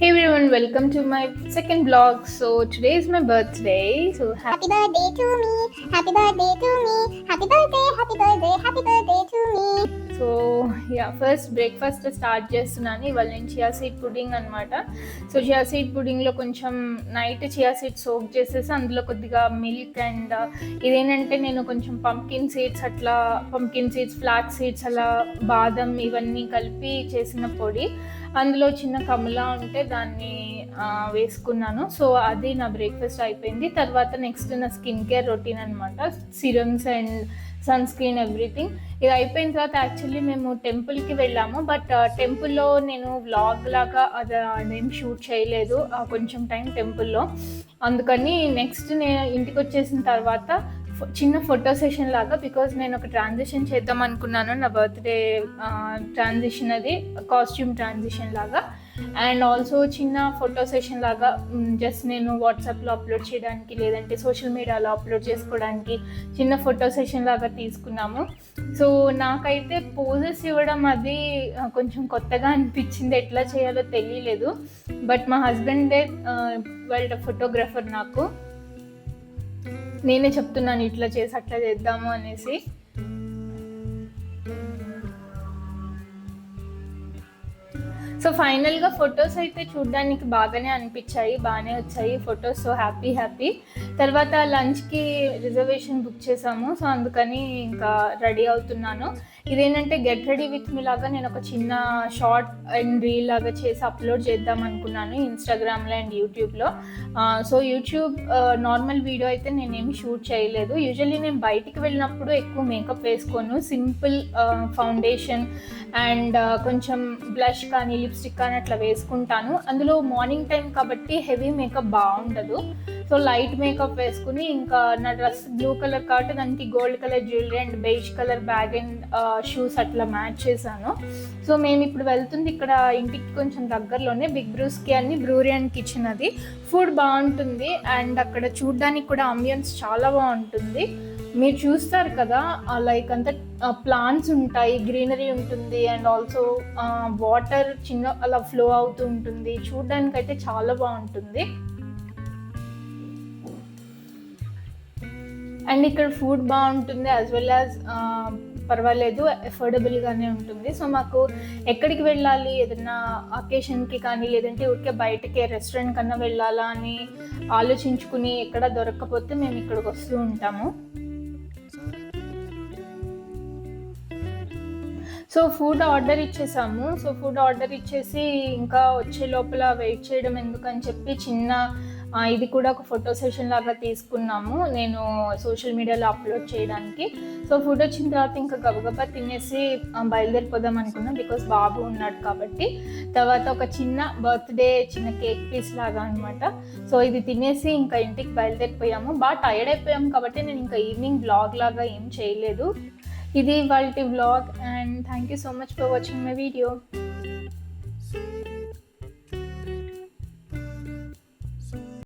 Hey everyone, welcome to my second vlog. So today is my birthday. So happy birthday to me. Happy birthday to me. Happy birthday, happy birthday, happy birthday to me. So first breakfast start చేస్తున్నాను. ఇవాళ నేను chia seed pudding అనమాట. So chia seed పుడింగ్లో కొంచెం night chia seed soak చేసేసి అందులో కొద్దిగా milk and ఇదేంటంటే నేను కొంచెం పంకిన్ సీడ్స్ ఫ్లాక్స్ సీడ్స్ అలా బాదం ఇవన్నీ కలిపి చేసిన పొడి, అందులో చిన్న కమలా ఉంటే దాన్ని వేసుకున్నాను. సో అది నా బ్రేక్ఫాస్ట్ అయిపోయింది. తర్వాత నెక్స్ట్ నా స్కిన్ కేర్ రొటీన్ అనమాట, serums and sunscreen everything. ఇది అయిపోయిన తర్వాత యాక్చువల్లీ మేము టెంపుల్కి వెళ్ళాము, బట్ టెంపుల్లో నేను వ్లాగ్ లాగా అదేం షూట్ చేయలేదు కొంచెం టైం టెంపుల్లో. అందుకని నెక్స్ట్ నేను ఇంటికి వచ్చేసిన తర్వాత చిన్న ఫోటో సెషన్ లాగా, బికాజ్ నేను ఒక ట్రాన్సిషన్ చేద్దాం అనుకున్నాను, నా బర్త్డే ట్రాన్సిషన్, అది కాస్ట్యూమ్ ట్రాన్సిషన్ లాగా. అండ్ ఆల్సో చిన్న ఫోటో సెషన్ లాగా జస్ట్ నేను వాట్సాప్లో అప్లోడ్ చేయడానికి లేదంటే సోషల్ మీడియాలో అప్లోడ్ చేసుకోవడానికి చిన్న ఫోటో సెషన్ లాగా తీసుకున్నాము. సో నాకైతే పోజెస్ ఇవ్వడం అది కొంచెం కొత్తగా అనిపించింది, ఎట్లా చేయాలో తెలియలేదు. బట్ మా హస్బెండే వాళ్ళ ఫోటోగ్రాఫర్, నాకు నేనే చెప్తున్నాను ఇట్లా చేసి అట్లా చేద్దాము అనేసి. సో ఫైనల్గా ఫొటోస్ అయితే చూడడానికి బాగానే అనిపించాయి, బాగానే వచ్చాయి ఫొటోస్. So happy. తర్వాత లంచ్కి రిజర్వేషన్ బుక్ చేసాము, సో అందుకని ఇంకా రెడీ అవుతున్నాను. ఇదేంటంటే గెట్ రెడీ విత్ మీ లాగా నేను ఒక చిన్న షార్ట్ అండ్ రీల్ లాగా చేసి అప్లోడ్ చేద్దాం అనుకున్నాను ఇన్స్టాగ్రామ్లో అండ్ యూట్యూబ్లో. సో యూట్యూబ్ నార్మల్ వీడియో అయితే నేనేమి షూట్ చేయలేదు. యూజువల్లీ నేను బయటికి వెళ్ళినప్పుడు ఎక్కువ మేకప్ వేసుకోను, సింపుల్ ఫౌండేషన్ అండ్ కొంచెం బ్లష్ కానీ లిప్స్టిక్ కానీ అట్లా వేసుకుంటాను. అందులో మార్నింగ్ టైం కాబట్టి హెవీ మేకప్ బాగుండదు. సో లైట్ మేకప్ వేసుకుని ఇంకా నా డ్రెస్ బ్లూ కలర్ కాబట్టి దానికి gold colour jewellery and beige colour bag and shoes అట్లా మ్యాచ్ చేశాను. సో మేము ఇప్పుడు వెళ్తుంది ఇక్కడ ఇంటికి కొంచెం దగ్గరలోనే బిగ్ బ్రూస్కి అని బ్రూరీ అండ్ కిచెన్, అది ఫుడ్ బాగుంటుంది అండ్ అక్కడ చూడడానికి కూడా అంబియన్స్ చాలా బాగుంటుంది. మీరు చూస్తారు కదా, లైక్ అంతా ప్లాంట్స్ ఉంటాయి, గ్రీనరీ ఉంటుంది అండ్ ఆల్సో వాటర్ చిన్న అలా ఫ్లో అవుతూ ఉంటుంది. చూడడానికి అయితే చాలా బాగుంటుంది. అండ్ ఇక్కడ ఫుడ్ బాగుంటుంది యాజ్ వెల్ యాజ్ పర్వాలేదు, అఫోర్డబుల్గానే ఉంటుంది. సో మాకు ఎక్కడికి వెళ్ళాలి, ఏదైనా అకేషన్కి కానీ లేదంటే ఊరికే బయటకే రెస్టారెంట్ కన్నా వెళ్ళాలా అని ఆలోచించుకుని ఎక్కడ దొరకకపోతే మేము ఇక్కడికి వస్తూ ఉంటాము. సో ఫుడ్ ఆర్డర్ ఇచ్చేసాము. సో ఫుడ్ ఆర్డర్ ఇచ్చేసి ఇంకా వచ్చే లోపల వెయిట్ చేయడం ఎందుకని చెప్పి చిన్న ఇది కూడా ఒక ఫోటో సెషన్ లాగా తీసుకున్నాము, నేను సోషల్ మీడియాలో అప్లోడ్ చేయడానికి. సో ఫుడ్ వచ్చిన తర్వాత ఇంకా గబగబా తినేసి బయలుదేరిపోదాం అనుకున్నాం, బికాస్ బాబు ఉన్నాడు కాబట్టి. తర్వాత ఒక చిన్న బర్త్డే చిన్న కేక్ పీస్ లాగా అనమాట. సో ఇది తినేసి ఇంకా ఇంటికి బయలుదేరిపోయాము. బాగా టైర్డ్ అయిపోయాము కాబట్టి నేను ఇంకా ఈవినింగ్ బ్లాగ్ లాగా ఏం చేయలేదు. ఇది వాళ్ళ vlog and thank you so much for watching my video.